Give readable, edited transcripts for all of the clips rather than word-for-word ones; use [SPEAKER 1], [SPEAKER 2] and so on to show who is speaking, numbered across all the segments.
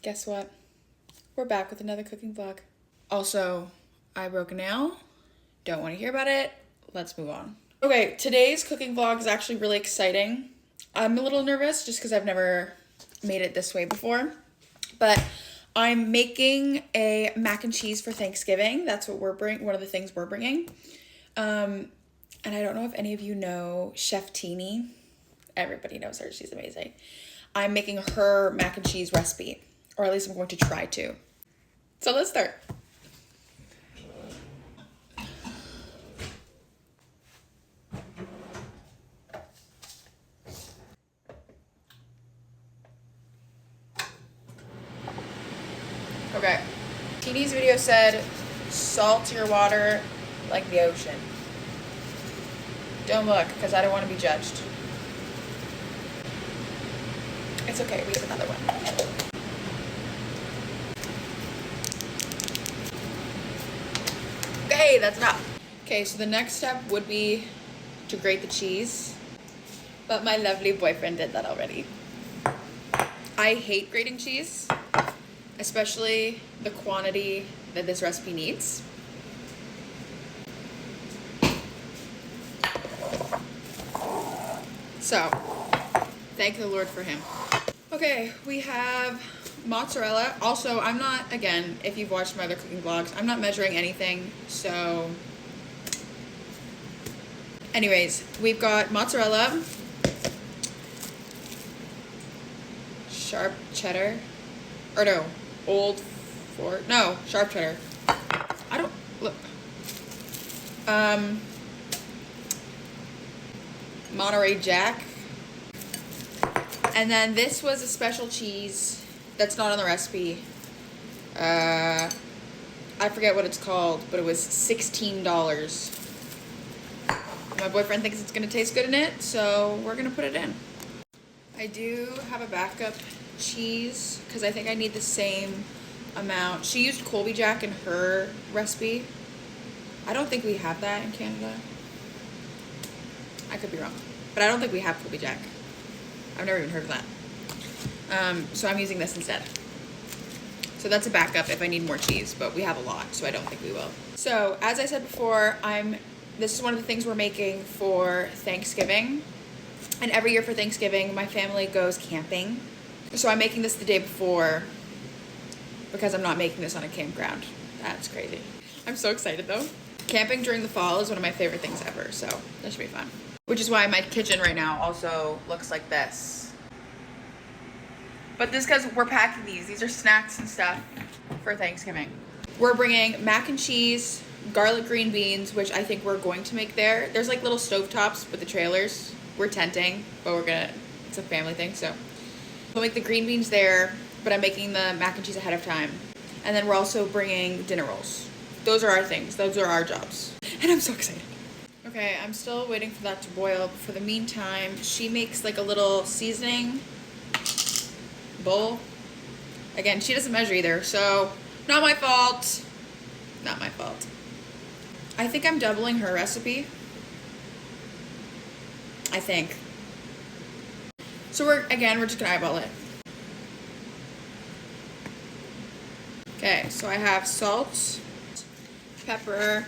[SPEAKER 1] guess what? We're back with another cooking vlog. Also, I broke a nail. Don't want to hear about it. Let's move on. Okay, today's cooking vlog is actually really exciting. I'm a little nervous just because I've never made it this way before. But I'm making a mac and cheese for Thanksgiving. That's what one of the things we're bringing. And I don't know if any of you know Chef Tini. Everybody knows her. She's amazing. I'm making her mac and cheese recipe, or at least I'm going to try to. So let's start. Okay. Tini's video said, salt your water like the ocean. Don't look, because I don't want to be judged. It's okay, we have another one. Okay, that's enough. Okay, so the next step would be to grate the cheese, but my lovely boyfriend did that already. I hate grating cheese, especially the quantity that this recipe needs. So, thank the Lord for him. Okay, we have mozzarella. Also, I'm not, again, if you've watched my other cooking vlogs, I'm not measuring anything, so. Anyways, we've got mozzarella, sharp cheddar, or no, sharp cheddar. I don't, look. Monterey Jack. And then this was a special cheese that's not on the recipe. I forget what it's called, but it was $16. My boyfriend thinks it's gonna taste good in it, so we're gonna put it in. I do have a backup cheese because I think I need the same amount. She used Colby Jack in her recipe. I don't think we have that in Canada. I could be wrong, but I don't think we have Colby Jack. I've never even heard of that. So I'm using this instead. So that's a backup if I need more cheese, but we have a lot, so I don't think we will. So as I said before, this is one of the things we're making for Thanksgiving. And every year for Thanksgiving, my family goes camping. So I'm making this the day before because I'm not making this on a campground. That's crazy. I'm so excited though. Camping during the fall is one of my favorite things ever, so that should be fun. Which is why my kitchen right now also looks like this. But this because we're packing these. These are snacks and stuff for Thanksgiving. We're bringing mac and cheese, garlic green beans, which I think we're going to make there. There's like little stovetops with the trailers. We're tenting, but it's a family thing, so. We'll make the green beans there, but I'm making the mac and cheese ahead of time. And then we're also bringing dinner rolls. Those are our things. Those are our jobs. And I'm so excited. Okay, I'm still waiting for that to boil. For the meantime, she makes like a little seasoning bowl. Again, she doesn't measure either, so not my fault. Not my fault. I think I'm doubling her recipe. I think. So we're just gonna eyeball it. Okay, so I have salt, pepper,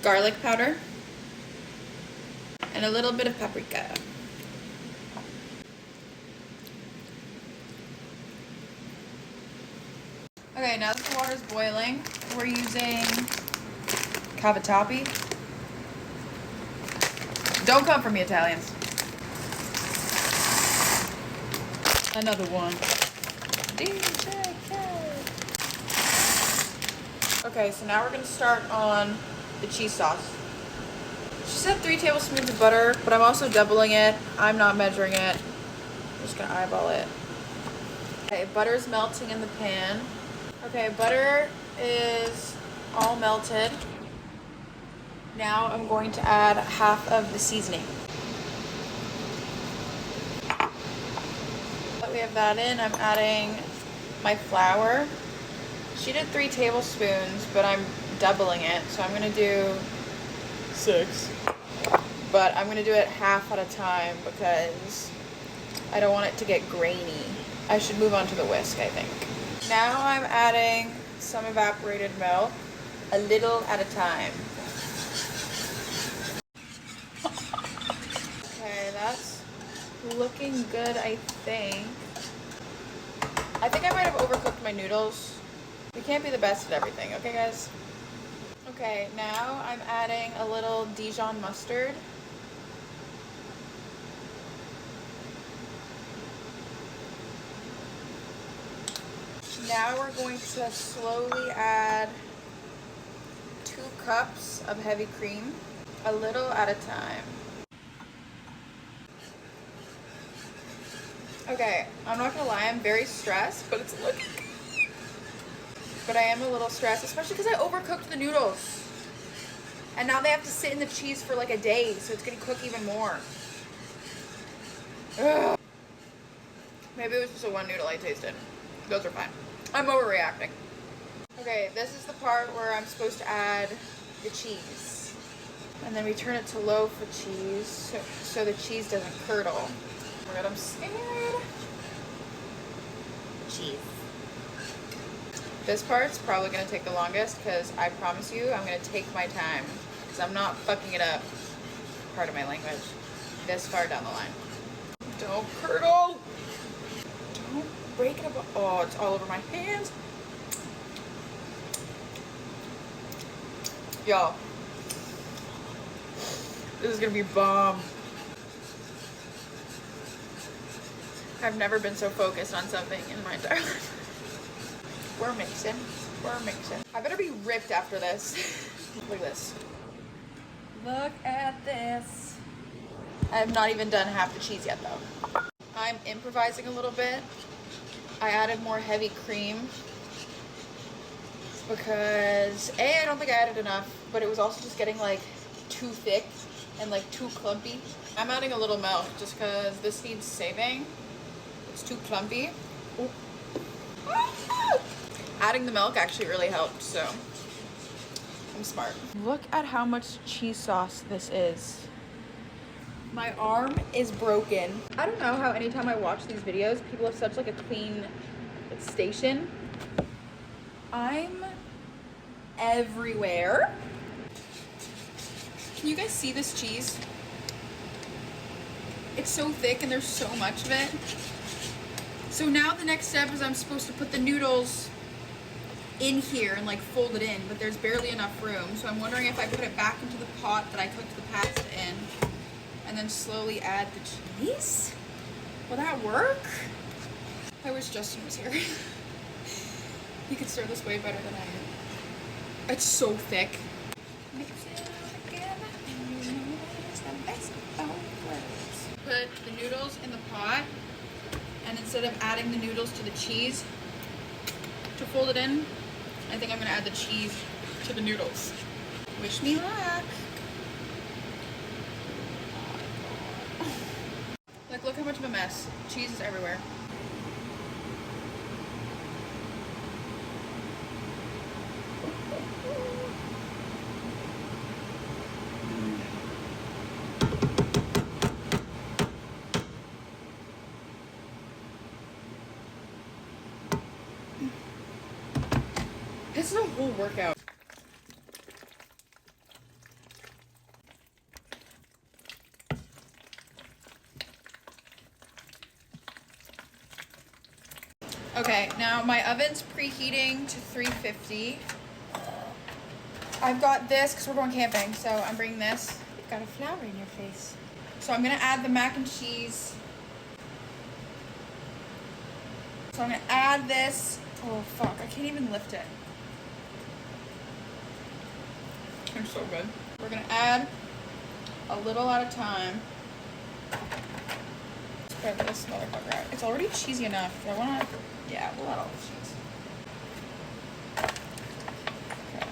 [SPEAKER 1] garlic powder, and a little bit of paprika. Okay, now that the water's boiling, we're using cavatappi. Don't come for me, Italians. Another one. DJ Kid. Okay, so now we're gonna start on the cheese sauce. She said 3 tablespoons of butter, but I'm also doubling it. I'm not measuring it. I'm just gonna eyeball it. Okay, butter's melting in the pan. Okay, butter is all melted. Now I'm going to add half of the seasoning. We have that in. I'm adding my flour. She did 3 tablespoons, but I'm doubling it, so I'm gonna do 6. But I'm gonna do it half at a time because I don't want it to get grainy. I should move on to the whisk, I think. Now I'm adding some evaporated milk, a little at a time. Okay, that's looking good, I think. I think I might have overcooked my noodles. We can't be the best at everything, okay guys? Okay, now I'm adding a little Dijon mustard. Now we're going to slowly add 2 cups of heavy cream, a little at a time. Okay, I'm not gonna lie, I'm very stressed, but it's looking good. But I am a little stressed, especially because I overcooked the noodles. And now they have to sit in the cheese for like a day, so it's gonna cook even more. Ugh. Maybe it was just a one noodle I tasted. Those are fine. I'm overreacting. Okay, this is the part where I'm supposed to add the cheese. And then we turn it to low for cheese, so the cheese doesn't curdle. Oh my god, I'm scared. Cheese. This part's probably gonna take the longest because I promise you I'm gonna take my time because I'm not fucking it up. Part of my language. This far down the line. Don't curdle! Don't break it up. Oh, it's all over my hands. Y'all, this is gonna be bomb. I've never been so focused on something in my entire life. We're mixing. We're mixing. I better be ripped after this. Look at this. Look at this. I have not even done half the cheese yet though. I'm improvising a little bit. I added more heavy cream because A, I don't think I added enough, but it was also just getting like too thick and like too clumpy. I'm adding a little milk just because this needs saving. It's too clumpy. Ooh. Adding the milk actually really helped, so I'm smart. Look at how much cheese sauce this is. My arm is broken. I don't know how anytime I watch these videos, people have such like a clean station. I'm everywhere. Can you guys see this cheese? It's so thick and there's so much of it. So now the next step is I'm supposed to put the noodles in here and like fold it in, but there's barely enough room. So I'm wondering if I put it back into the pot that I cooked the pasta in and then slowly add the cheese. Will that work? I wish Justin was here. He could stir this way better than I am. It's so thick. Mix it all together and you know it's the best of both worlds. Put the noodles in the pot, and instead of adding the noodles to the cheese to fold it in, I think I'm gonna add the cheese to the noodles. Wish me luck. Like, look how much of a mess. Cheese is everywhere. This is a whole workout. Okay, now my oven's preheating to 350. I've got this because we're going camping, so I'm bringing this. You've got a flower in your face. So I'm gonna add the mac and cheese. So I'm gonna add this. Oh fuck, I can't even lift it. It's so good. We're gonna add a little at a time. Spread this motherfucker out. It's already cheesy enough. Do I wanna? Yeah, we'll add all the cheese. Okay.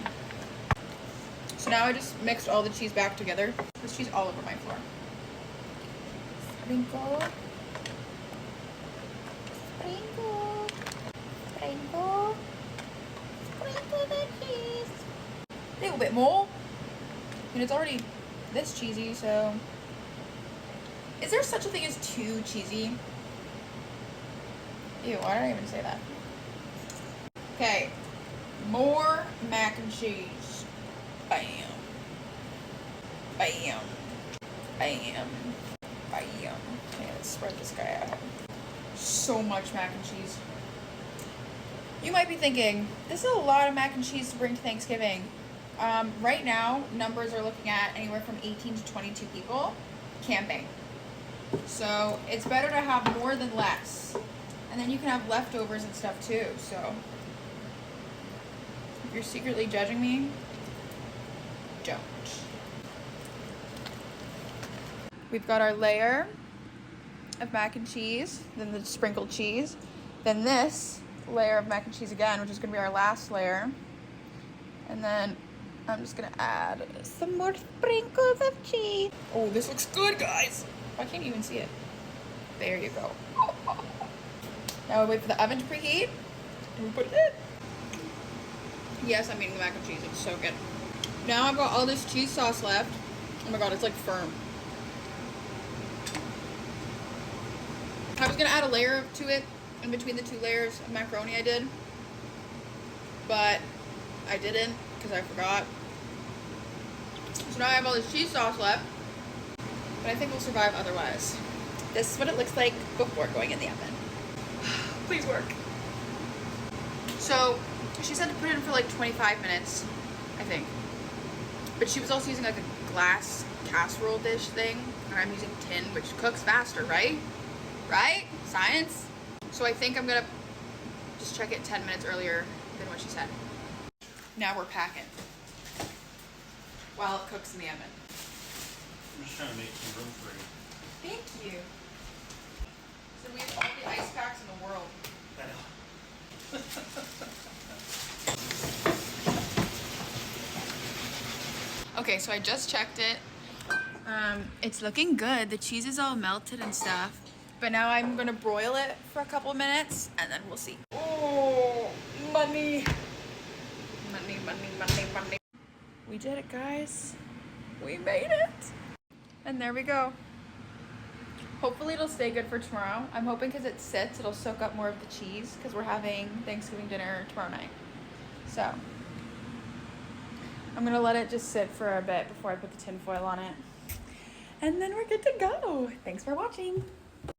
[SPEAKER 1] So now I just mixed all the cheese back together. There's cheese all over my floor. Sprinkle. Sprinkle. Sprinkle. Sprinkle the cheese. A little bit more. I mean, it's already this cheesy, so. Is there such a thing as too cheesy? Ew, why did I even say that? Okay, more mac and cheese. Bam. Bam. Bam. Bam. Okay, let's spread this guy out. So much mac and cheese. You might be thinking, this is a lot of mac and cheese to bring to Thanksgiving. Right now, numbers are looking at anywhere from 18 to 22 people camping. So it's better to have more than less. And then you can have leftovers and stuff too. So if you're secretly judging me, don't. We've got our layer of mac and cheese, then the sprinkled cheese, then this layer of mac and cheese again, which is gonna be our last layer. And then I'm just gonna add some more sprinkles of cheese. Oh, this looks good, guys. I can't even see it. There you go. Now we wait for the oven to preheat, and we put it in. Yes, I'm eating the mac and cheese. It's so good. Now I've got all this cheese sauce left. Oh my god, it's like firm. I was gonna add a layer to it in between the 2 layers of macaroni I did, but I didn't because I forgot. So now I have all this cheese sauce left, but I think we'll survive otherwise. This is what it looks like before going in the oven. Please work. So she said to put it in for like 25 minutes, I think. But she was also using like a glass casserole dish thing, and I'm using tin, which cooks faster, right? Right? Science? So I think I'm gonna just check it 10 minutes earlier than what she said. Now we're packing while it cooks in the oven.
[SPEAKER 2] I'm just trying to make some room for you.
[SPEAKER 1] Thank you. So we have all the ice packs in the world.
[SPEAKER 2] I know.
[SPEAKER 1] Okay, so I just checked it. It's looking good. The cheese is all melted and stuff. But now I'm gonna broil it for a couple minutes and then we'll see. Oh, money. Money, money, money, money. We did it, guys. We made it. And there we go. Hopefully it'll stay good for tomorrow. I'm hoping because it sits, it'll soak up more of the cheese because we're having Thanksgiving dinner tomorrow night. So I'm gonna let it just sit for a bit before I put the tin foil on it. And then we're good to go. Thanks for watching.